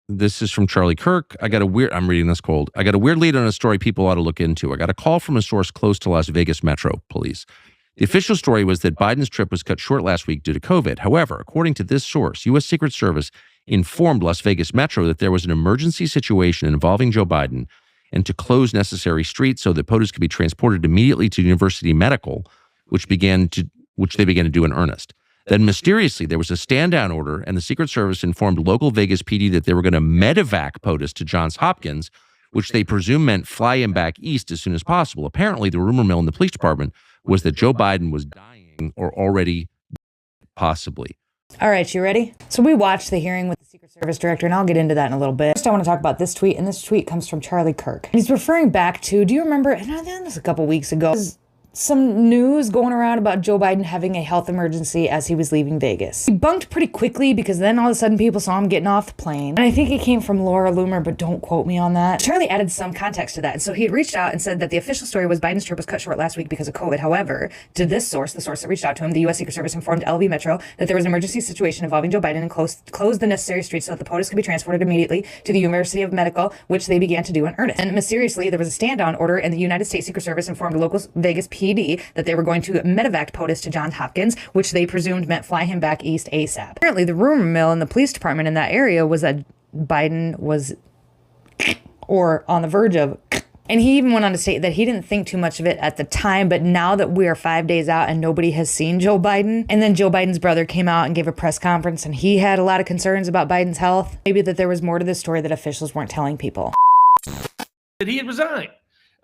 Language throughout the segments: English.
This is from Charlie Kirk. I'm reading this cold. I got a weird lead on a story people ought to look into. I got a call from a source close to Las Vegas Metro Police. The official story was that Biden's trip was cut short last week due to COVID. However, according to this source, U.S. Secret Service informed Las Vegas Metro that there was an emergency situation involving Joe Biden and to close necessary streets so that POTUS could be transported immediately to University Medical, which they began to do in earnest. Then mysteriously, there was a stand-down order, and the Secret Service informed local Vegas PD that they were going to medevac POTUS to Johns Hopkins, which they presume meant fly him back east as soon as possible. Apparently, the rumor mill in the police department was that Joe Biden was dying or already possibly. All right, you ready? So we watched the hearing with the Secret Service director, and I'll get into that in a little bit. First, I want to talk about this tweet, and this tweet comes from Charlie Kirk. He's referring back to, do you remember, and this was a couple weeks ago, some news going around about Joe Biden having a health emergency as he was leaving Vegas. He bunked pretty quickly because then all of a sudden people saw him getting off the plane. And I think it came from Laura Loomer, but don't quote me on that. Charlie added some context to that. And so he had reached out and said that the official story was Biden's trip was cut short last week because of COVID. However, to this source, the source that reached out to him, the U.S. Secret Service informed LV Metro that there was an emergency situation involving Joe Biden and closed the necessary streets so that the POTUS could be transported immediately to the University of Medical, which they began to do in earnest. And mysteriously, there was a stand-down order, and the United States Secret Service informed local Vegas PD that they were going to medevac POTUS to Johns Hopkins, which they presumed meant fly him back east ASAP. Apparently, the rumor mill in the police department in that area was that Biden was or on the verge of. And he even went on to state that he didn't think too much of it at the time, but now that we are 5 days out and nobody has seen Joe Biden, and then Joe Biden's brother came out and gave a press conference and he had a lot of concerns about Biden's health, maybe that there was more to this story that officials weren't telling people. That he had resigned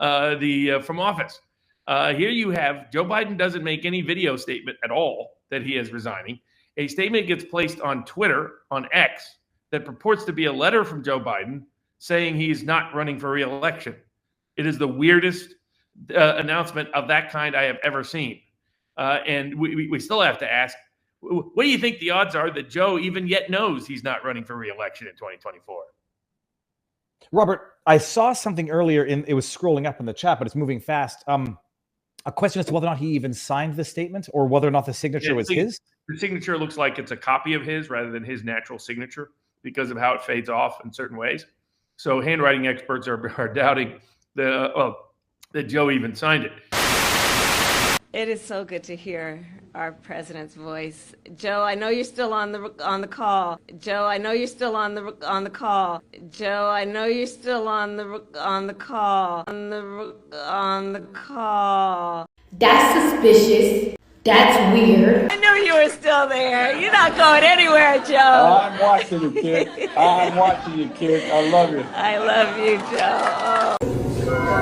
from office. Here you have Joe Biden doesn't make any video statement at all that he is resigning. A statement gets placed on Twitter, on X, that purports to be a letter from Joe Biden saying he's not running for re-election. It is the weirdest announcement of that kind I have ever seen. And we still have to ask, what do you think the odds are that Joe even yet knows he's not running for re-election in 2024? Robert, I saw something earlier it was scrolling up in the chat, but it's moving fast. A question as to whether or not he even signed the statement or whether or not the signature was his. The signature looks like it's a copy of his rather than his natural signature because of how it fades off in certain ways. So handwriting experts are doubting that Joe even signed it. It is so good to hear our president's voice. Joe, I know you're still on the call. Joe, I know you're still on the call. Joe, I know you're still on the call. On the call. That's suspicious. That's weird. I knew you were still there. You're not going anywhere, Joe. I'm watching you, kid. I'm watching you, kid. I love you. I love you, Joe. Oh.